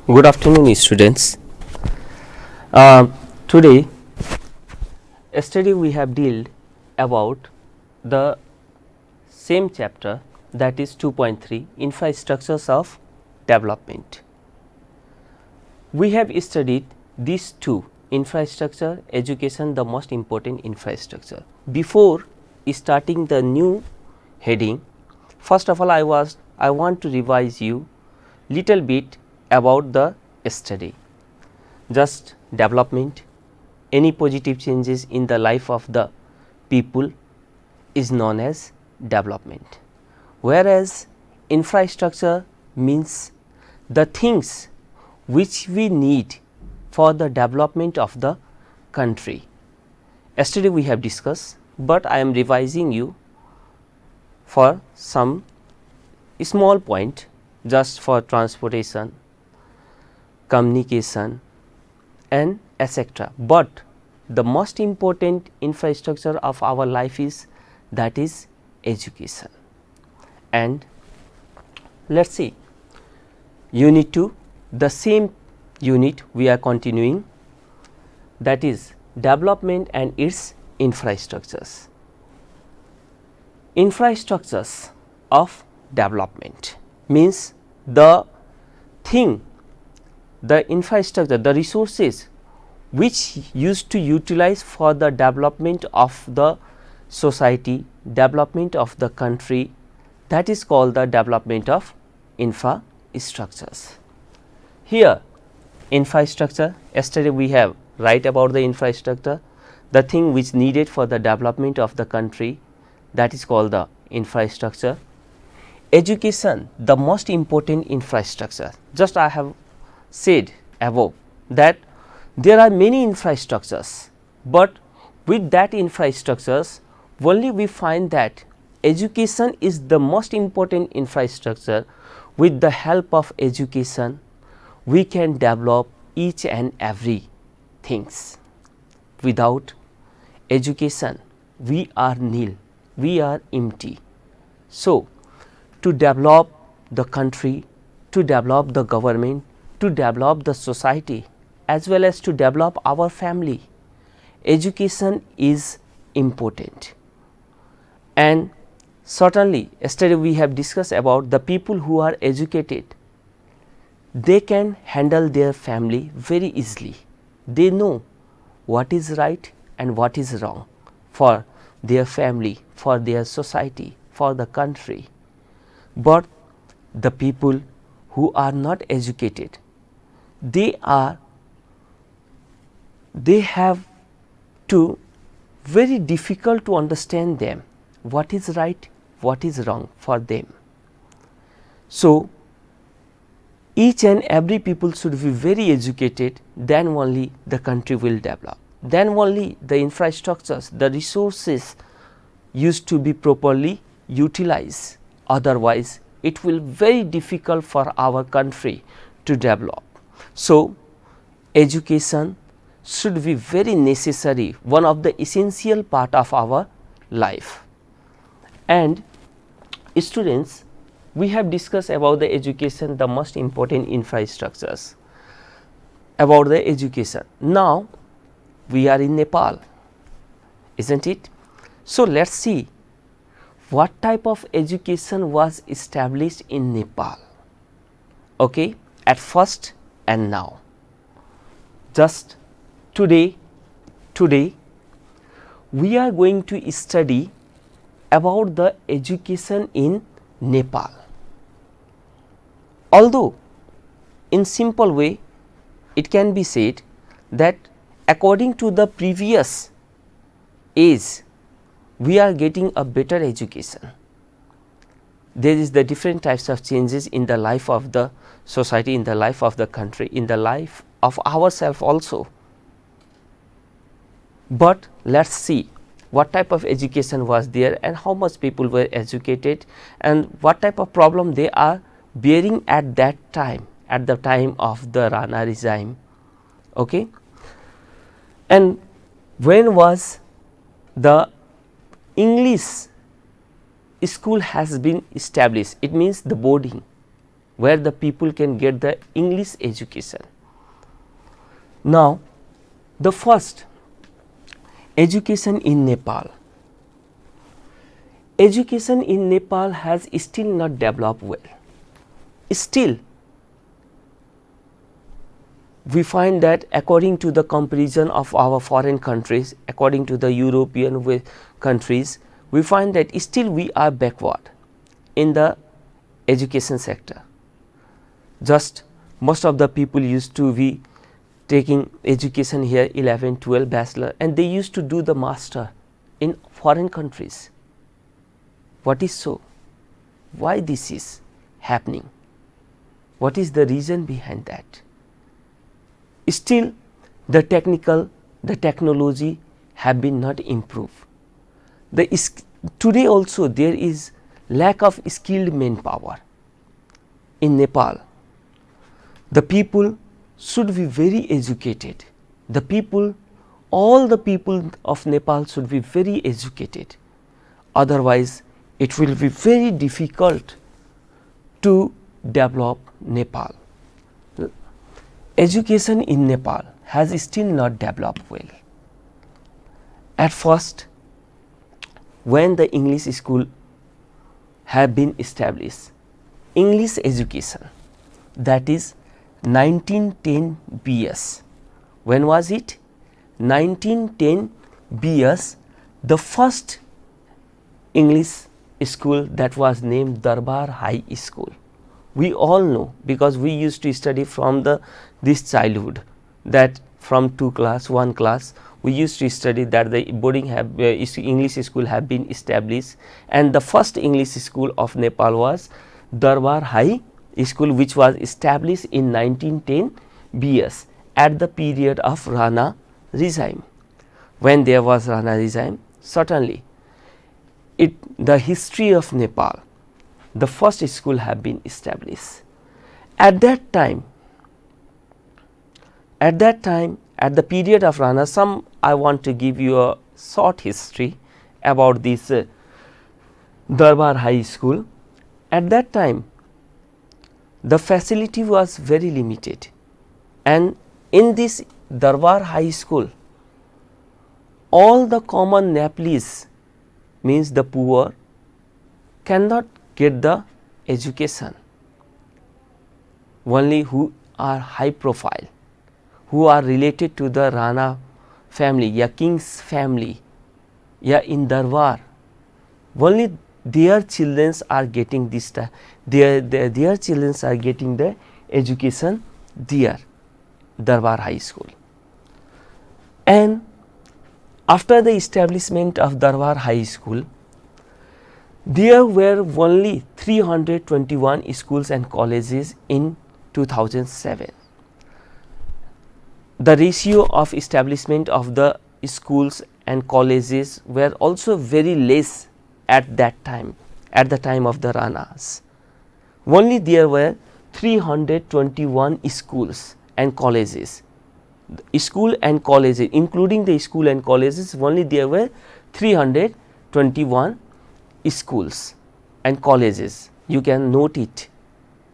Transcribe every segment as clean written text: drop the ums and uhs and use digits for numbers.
Good afternoon, students. Today, yesterday we have dealt about the same chapter, that is 2.3 infrastructures of development. We have studied these two, infrastructure, education, the most important infrastructure. Before starting the new heading, first of all I want to revise you little bit about the study. Just development, any positive changes in the life of the people is known as development, whereas infrastructure means the things which we need for the development of the country. Yesterday we have discussed, but I am revising you for some small point, just for transportation, communication and etc. But the most important infrastructure of our life is, that is education. And let us see, unit 2, the same unit we are continuing, that is development and its infrastructures. Infrastructures of development means the thing, the infrastructure, the resources which used to utilize for the development of the society, development of the country, that is called the development of infrastructures. Here infrastructure, yesterday we have write about the infrastructure, the thing which needed for the development of the country, that is called the infrastructure. Education, the most important infrastructure. Just I have said above that there are many infrastructures, but with that infrastructures only we find that education is the most important infrastructure. With the help of education we can develop each and every things. Without education we are nil, we are empty. So to develop the country, to develop the government, to develop the society, as well as to develop our family, education is important. And certainly yesterday we have discussed about the people who are educated, they can handle their family very easily. They know what is right and what is wrong for their family, for their society, for the country. But the people who are not educated, they have to very difficult to understand them, what is right, what is wrong for them. So each and every people should be very educated, then only the country will develop, then only the infrastructures, the resources used to be properly utilized. Otherwise it will very difficult for our country to develop. So education should be very necessary, one of the essential part of our life. And students, we have discussed about the education, the most important infrastructures about the education. Now we are in Nepal, isn't it? So let us see what type of education was established in Nepal, okay, at first and now. Just today we are going to study about the education in Nepal. Although in simple way it can be said that according to the previous age we are getting a better education. There is the different types of changes in the life of the society, in the life of the country, in the life of ourselves also. But let us see what type of education was there and how much people were educated and what type of problem they are bearing at that time, at the time of the Rana regime. Okay? And when was the English school has been established? It means the boarding. where the people can get the English education. Now, the first education in Nepal. Education in Nepal has still not developed well. Still, we find that according to the comparison of our foreign countries, according to the European countries, we find that still we are backward in the education sector. Just most of the people used to be taking education here 11, 12 bachelor, and they used to do the master in foreign countries. What is so? Why this is happening? What is the reason behind that? Still, the technology have been not improved. Today also there is lack of skilled manpower in Nepal. The people should be very educated. All the people of Nepal should be very educated. Otherwise, it will be very difficult to develop Nepal. Education in Nepal has still not developed well. At first, when the English school have been established, English education, that is 1910 BS. When was it? 1910 BS, the first English school that was named Darbar High School. We all know, because we used to study from this childhood, that from 1 class, we used to study that the boarding English school have been established, and the first English school of Nepal was Darbar High School, which was established in 1910 BS at the period of Rana regime. When there was Rana regime, certainly the history of Nepal, the first school have been established. At that time, at the period of Rana, I want to give you a short history about this Darbar High School. At that time, the facility was very limited, and in this Darbar High School, all the common Nepalese, means the poor, cannot get the education. Only who are high profile, who are related to the Rana family, ya king's family, ya in Darbar, only their children are getting this. Their children are getting the education there, Darbar High School. And after the establishment of Darbar High School, there were only 321 schools and colleges in 2007. The ratio of establishment of the schools and colleges were also very less at that time, at the time of the Ranas. Only there were 321 schools and colleges. School and colleges, including the school and colleges, only there were 321 schools and colleges. You can note it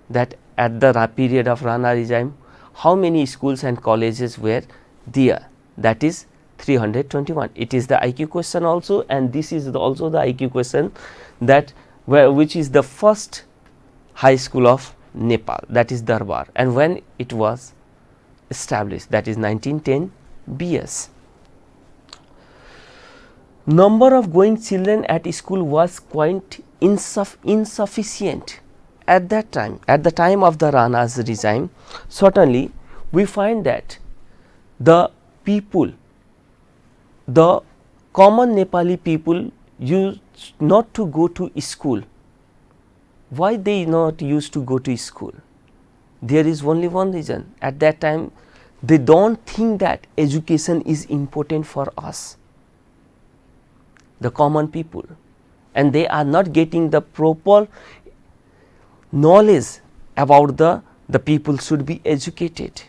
that at the period of Rana regime, how many schools and colleges were there, that is 321. It is the IQ question also, and this is also the IQ question, that which is the first high school of Nepal, that is Darbar, and when it was established, that is 1910 BS. Number of going children at school was quite insufficient at that time. At the time of the Rana's regime, certainly we find that the people, the common Nepali people used not to go to school. Why they not used to go to school? There is only one reason. At that time, they don't think that education is important for us, the common people, and they are not getting the proper knowledge about the people should be educated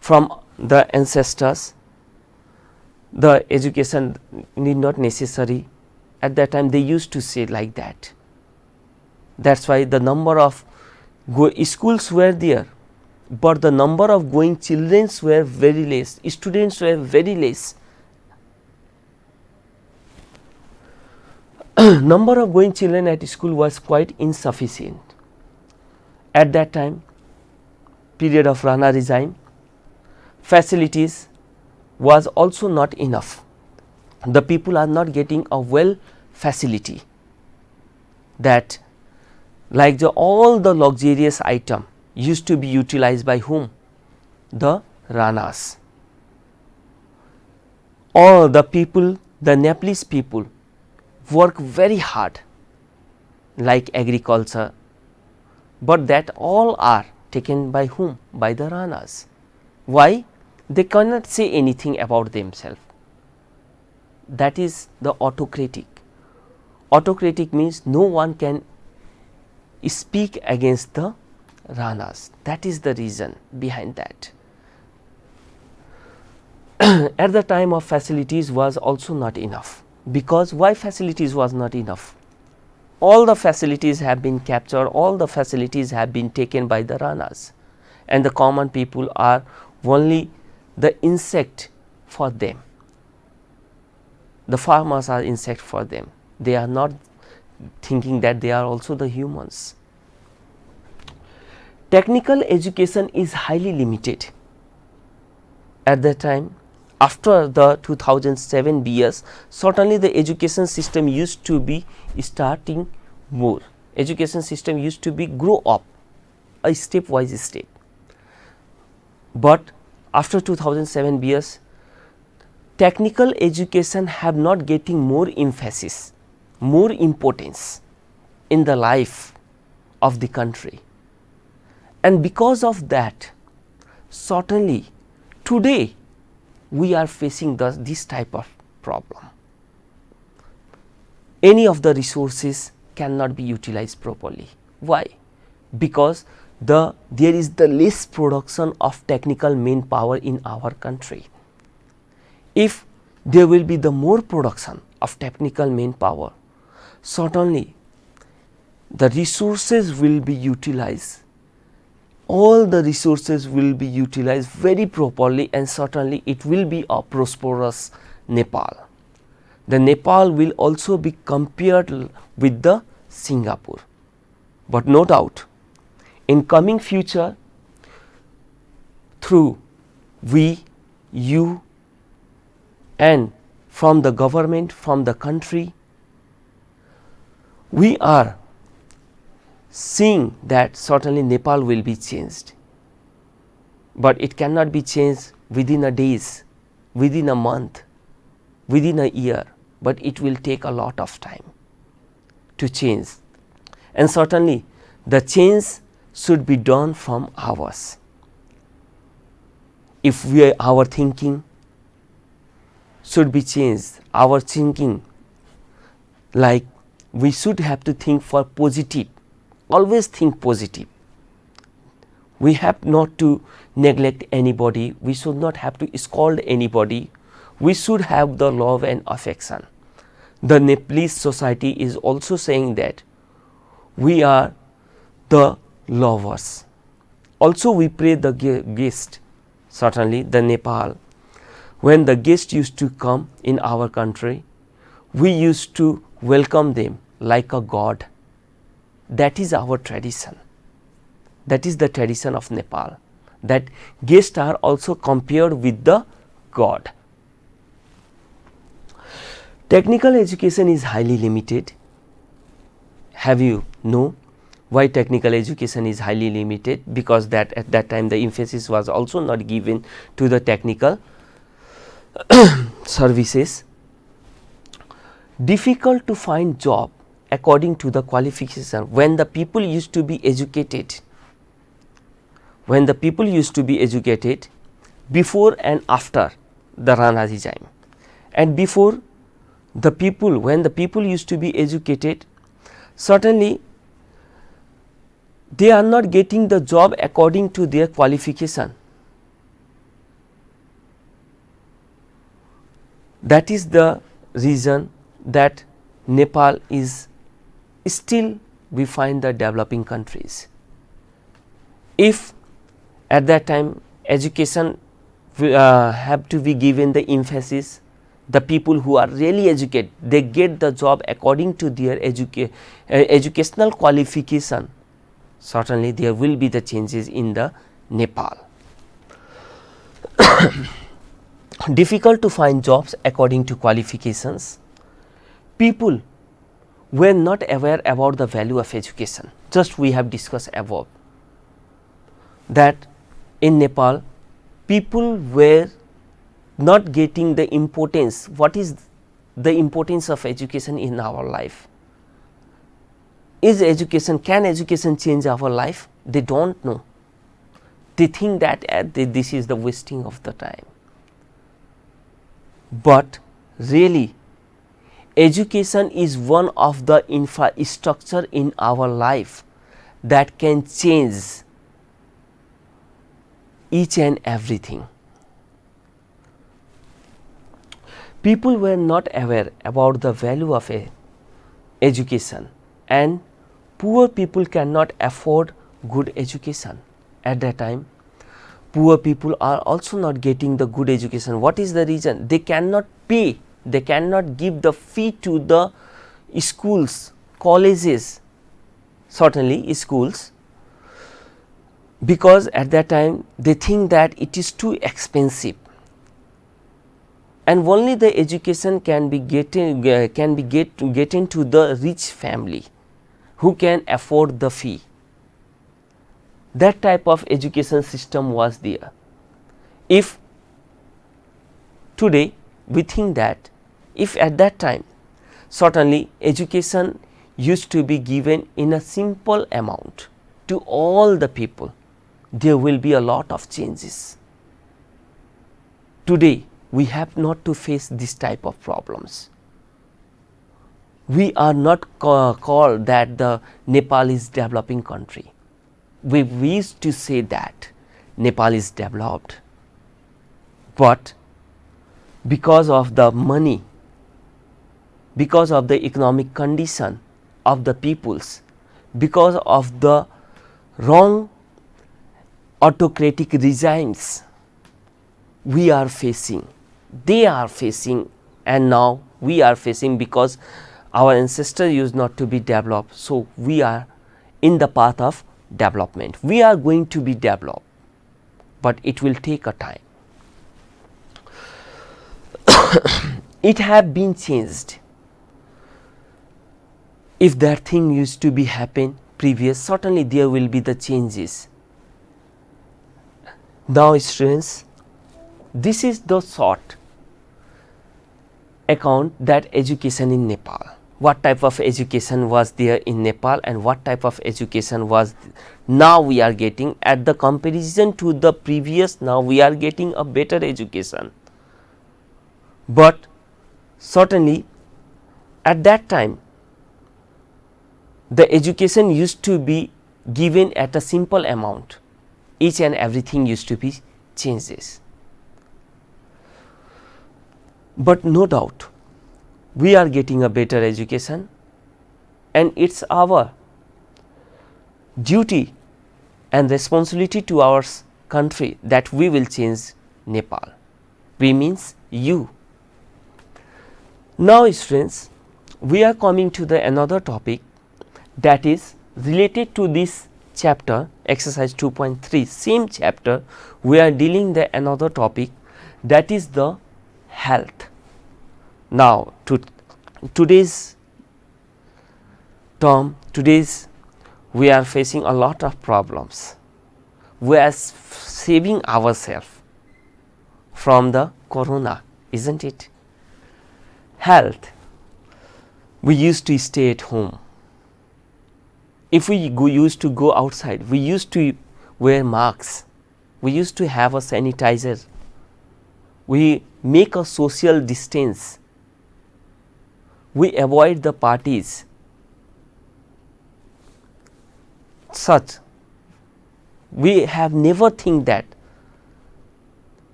from the ancestors. The education need not necessary. At that time, they used to say like that. That's why the number of schools were there, but the number of going children were very less, students were very less. Number of going children at school was quite insufficient. At that time, period of Rana regime, facilities was also not enough. The people are not getting a well facility, that like all the luxurious item used to be utilized by whom? The Ranas. All the people, the Nepalese people work very hard like agriculture, but that all are taken by whom? By the Ranas. Why? They cannot say anything about themselves. That is the autocratic. Autocratic means no one can speak against the Ranas. That is the reason behind that. At the time of facilities was also not enough. Because why facilities was not enough? All the facilities have been captured, all the facilities have been taken by the Ranas, and the common people are only the insect for them. The farmers are insect for them. They are not thinking that they are also the humans. Technical education is highly limited. At that time, after the 2007 BS, certainly the education system used to be starting more. Education system used to be grow up a stepwise step. But after 2007 BS, technical education have not getting more emphasis, more importance in the life of the country. And because of that, certainly today we are facing this type of problem. Any of the resources cannot be utilized properly. Why? Because there is the less production of technical manpower in our country. If there will be the more production of technical manpower, certainly the resources will be utilized. All the resources will be utilized very properly, and certainly it will be a prosperous Nepal. The Nepal will also be compared with the Singapore. But no doubt, in coming future, through we, you, and from the government, from the country, we are seeing that certainly Nepal will be changed, but it cannot be changed within a days, within a month, within a year, but it will take a lot of time to change. And certainly the change should be done from ours. If our thinking should be changed, our thinking, like we should have to think for positive. Always think positive. We have not to neglect anybody. We should not have to scold anybody. We should have the love and affection. The Nepalese society is also saying that we are the lovers. Also, we pray the guest. Certainly, the Nepal, when the guest used to come in our country, we used to welcome them like a god. That is our tradition. That is the tradition of Nepal, that guests are also compared with the god. Technical education is highly limited. Have you know why technical education is highly limited? Because that at that time the emphasis was also not given to the technical services. Difficult to find job according to the qualification. When the people used to be educated, before and after the Rana regime, and before the people, when the people used to be educated, certainly they are not getting the job according to their qualification. That is the reason that Nepal is still, we find the developing countries. If at that time education have to be given the emphasis, the people who are really educated, they get the job according to their educational qualification, certainly there will be the changes in the Nepal. Difficult to find jobs according to qualifications. People were not aware about the value of education. Just we have discussed above that in Nepal people were not getting the importance. What is the importance of education in our life? Can education change our life? They don't know. They think that this is the wasting of the time. But really, education is one of the infrastructure in our life that can change each and everything. People were not aware about the value of education, and poor people cannot afford good education. At that time, poor people are also not getting the good education. What is the reason? They cannot pay, they cannot give the fee to the schools, colleges, certainly schools, because at that time they think that it is too expensive, and only the education can be getting to the rich family who can afford the fee. That type of education system was there. If today we think that, if at that time certainly education used to be given in a simple amount to all the people, there will be a lot of changes. Today we have not to face this type of problems. We are not called that the Nepal is developing country. We used to say that Nepal is developed, but because of the money, because of the economic condition of the peoples, because of the wrong autocratic regimes we are facing, they are facing, and now we are facing, because our ancestors used not to be developed. So we are in the path of development. We are going to be developed, but it will take a time. It have been changed. If that thing used to be happen previous, certainly there will be the changes. Now students, this is the short account that education in Nepal. What type of education was there in Nepal and what type of education was now we are getting. At the comparison to the previous, now we are getting a better education. But certainly at that time the education used to be given at a simple amount. Each and everything used to be changes. But no doubt we are getting a better education, and it's our duty and responsibility to our country that we will change Nepal. We means you. Now students, we are coming to the another topic that is related to this chapter, exercise 2.3, same chapter. We are dealing the another topic, that is the health. Now today's term, we are facing a lot of problems. We are saving ourselves from the corona, isn't it? Health. We used to stay at home. If we used to go outside, we used to wear masks. We used to have a sanitizer. We make a social distance. We avoid the parties. Such, we have never think that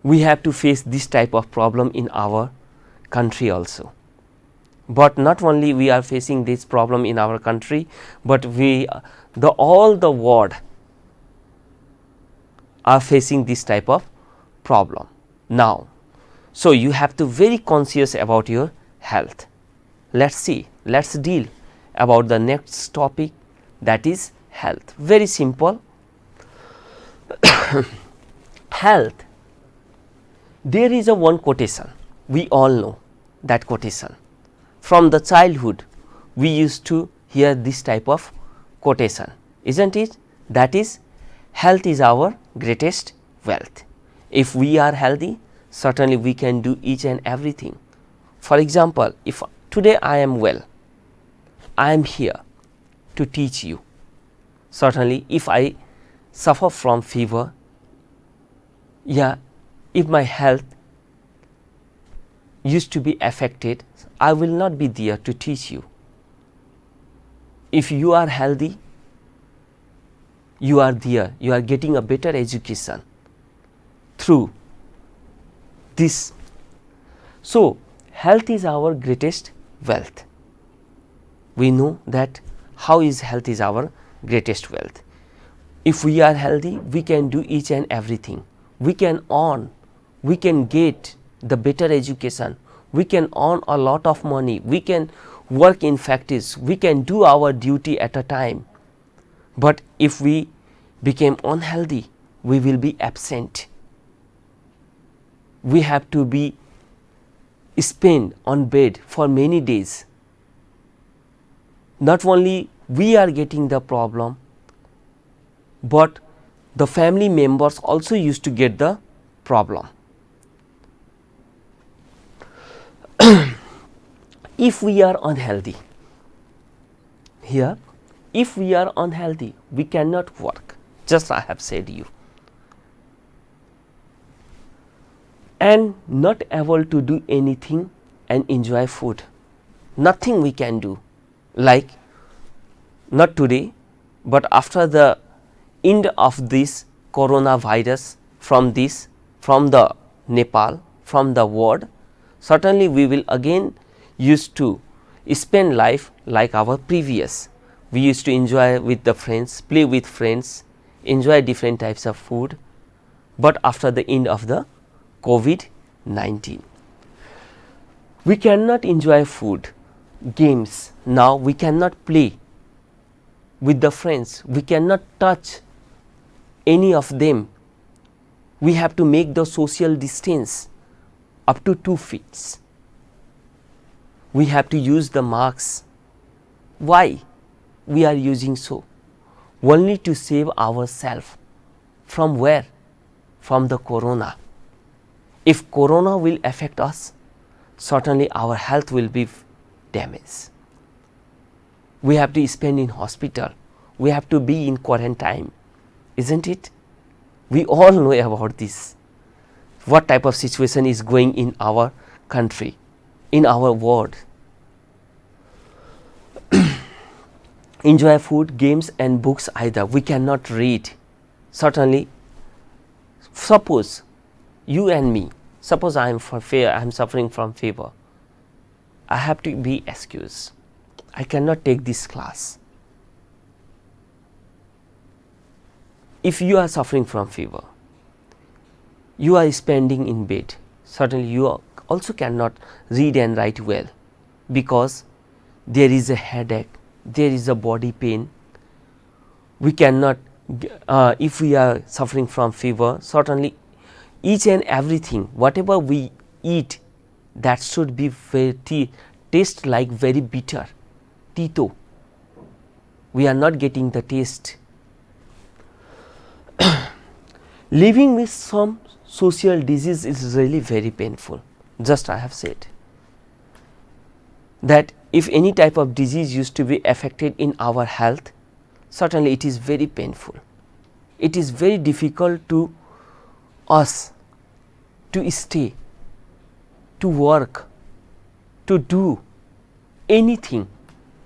we have to face this type of problem in our country also. But not only we are facing this problem in our country, but all the world are facing this type of problem now. So, you have to very conscious about your health. Let us see, let us deal about the next topic, that is health. Very simple. Health, there is a one quotation, we all know that quotation. From the childhood we used to hear this type of quotation, isn't it? That is, health is our greatest wealth. If we are healthy, certainly we can do each and everything. For example, if today I am well, I am here to teach you. Certainly if I suffer from fever, if my health used to be affected, I will not be there to teach you. If you are healthy, you are there, you are getting a better education through this. So, health is our greatest wealth. We know that how is health is our greatest wealth. If we are healthy, we can do each and everything. We can earn, we can get the better education, we can earn a lot of money, we can work in factories, we can do our duty at a time. But if we became unhealthy, we will be absent. We have to be spent on bed for many days. Not only we are getting the problem, but the family members also used to get the problem. If we are unhealthy, here, if we are unhealthy, we cannot work, just I have said you, and not able to do anything and enjoy food. Nothing we can do, like not today, but after the end of this coronavirus, from the Nepal, from the world, certainly we will again used to spend life like our previous. We used to enjoy with the friends, play with friends, enjoy different types of food, but after the end of the COVID-19, we cannot enjoy food, games. Now we cannot play with the friends, we cannot touch any of them. We have to make the social distance up to 2 feet. We have to use the masks. Why we are using so? Only to save ourselves. From where? From the corona. If corona will affect us, certainly our health will be damaged. We have to spend in hospital, we have to be in quarantine, isn't it? We all know about this, what type of situation is going in our country, in our world. Enjoy food, games and books either, we cannot read. Certainly, suppose you and me, suppose I am suffering from fever, I have to be excused, I cannot take this class. If you are suffering from fever, you are spending in bed, certainly you also cannot read and write well, because there is a headache, there is a body pain. We cannot, if we are suffering from fever, certainly each and everything, whatever we eat, that should be taste like very bitter, tito. We are not getting the taste. Living with some social disease is really very painful. Just I have said that if any type of disease used to be affected in our health, certainly it is very painful. It is very difficult to us to stay, to work, to do anything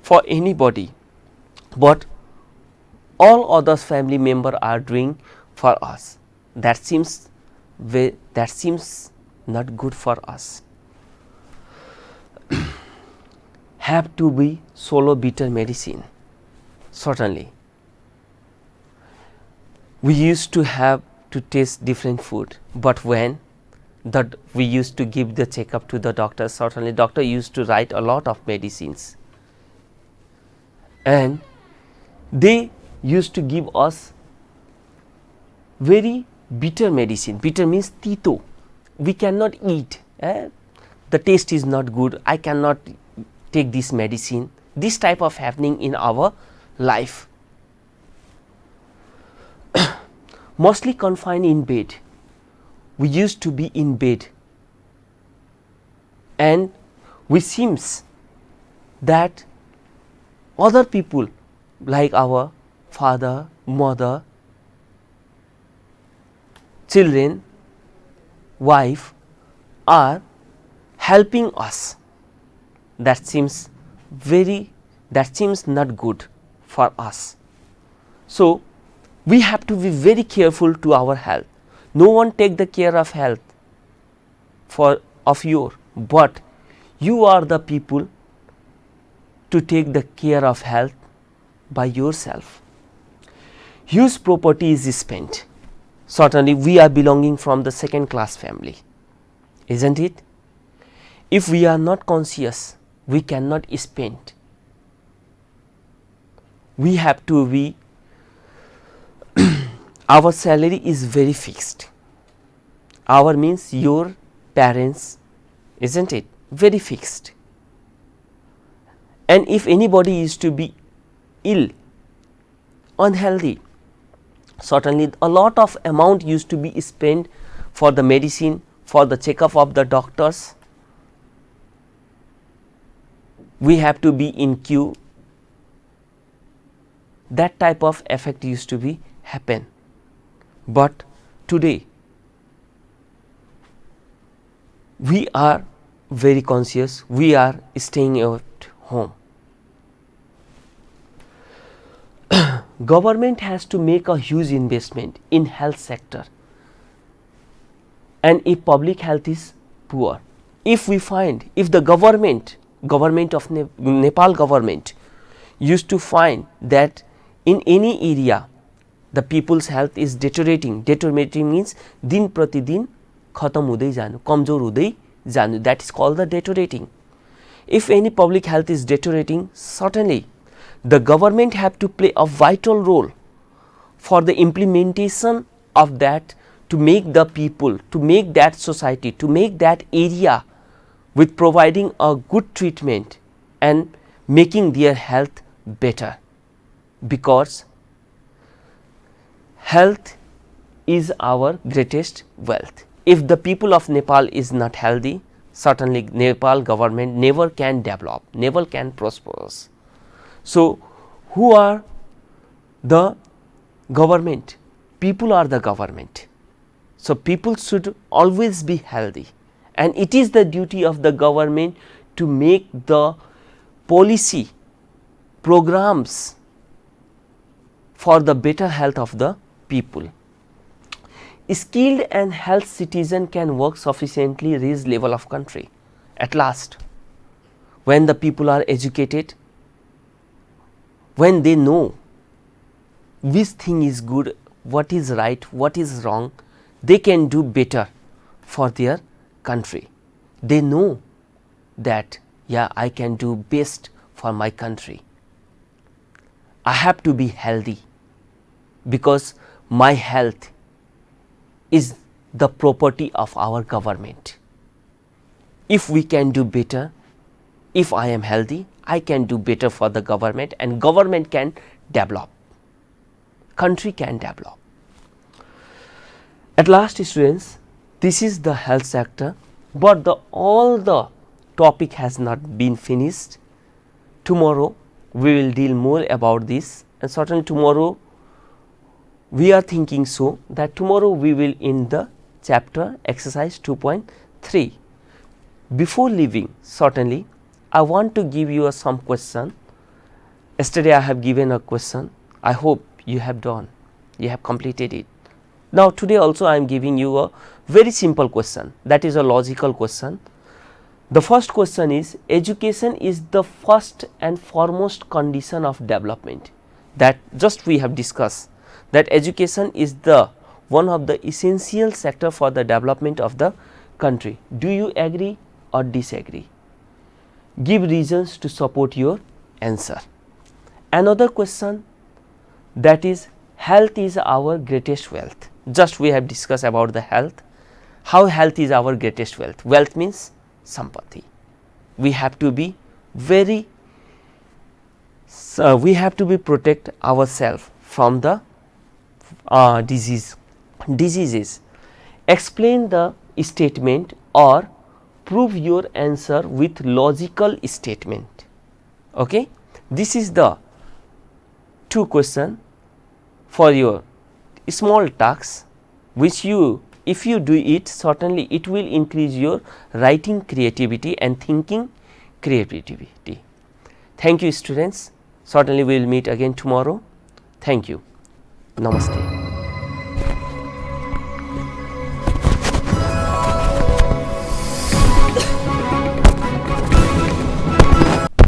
for anybody, but all others family member are doing for us. That seems not good for us. Have to be solo bitter medicine. Certainly, we used to have to taste different food, but when that we used to give the checkup to the doctor, certainly doctor used to write a lot of medicines, and they used to give us very bitter medicine. Bitter means tito, we cannot eat, the taste is not good, I cannot take this medicine. This type of happening in our life. Mostly confined in bed, we used to be in bed, and we seems that other people like our father, mother, children, wife are helping us. That seems not good for us. So we have to be very careful to our health. No one take the care of health of your, but you are the people to take the care of health by yourself. Huge property is spent. Certainly we are belonging from the second class family, isn't it? If we are not conscious, we cannot spend. We have to be our salary is very fixed. Our means your parents, isn't it? Very fixed. And if anybody is to be ill, unhealthy, certainly a lot of amount used to be spent for the medicine, for the checkup of the doctors. We have to be in queue. That type of effect used to be happen. But today we are very conscious, we are staying at home. Government has to make a huge investment in health sector, and if public health is poor, if we find, if the government of Nepal government used to find that in any area the people's health is deteriorating means दिन प्रतिदिन खत्म हुँदै जानु, कमजोर हुँदै जानु, that is called the deteriorating. If any public health is deteriorating, certainly the government have to play a vital role for the implementation of that, to make the people, to make that society, to make that area with providing a good treatment and making their health better, because health is our greatest wealth. If the people of Nepal is not healthy, certainly Nepal government never can develop, never can prosper. So who are the government? People are the government. So people should always be healthy, and it is the duty of the government to make the policy programs for the better health of the people. Skilled and health citizen can work sufficiently raise level of country. At last, when the people are educated, when they know which thing is good, what is right, what is wrong, they can do better for their country. They know that, yeah, I can do best for my country. I have to be healthy, because my health is the property of our government. If we can do better, if I am healthy, I can do better for the government, and government can develop, country can develop. At last, students, this is the health sector, but all the topic has not been finished. Tomorrow we will deal more about this, and certainly tomorrow we are thinking so that tomorrow we will end the chapter exercise 2.3. Before leaving, certainly I want to give you some question. Yesterday I have given a question. I hope you have done, you have completed it. Now today also I am giving you a very simple question, that is a logical question. The first question is, education is the first and foremost condition of development. That just we have discussed, that education is the one of the essential sector for the development of the country. Do you agree or disagree? Give reasons to support your answer. Another question, that is, health is our greatest wealth. Just we have discussed about the health. How health is our greatest wealth? Wealth means sampati. We have to be very we have to be protect ourselves from the diseases. Explain the statement or prove your answer with logical statement. Okay, this is the two question for your small tasks, which you, if you do it, certainly it will increase your writing creativity and thinking creativity. Thank you, students. Certainly we will meet again tomorrow. Thank you. Namaste.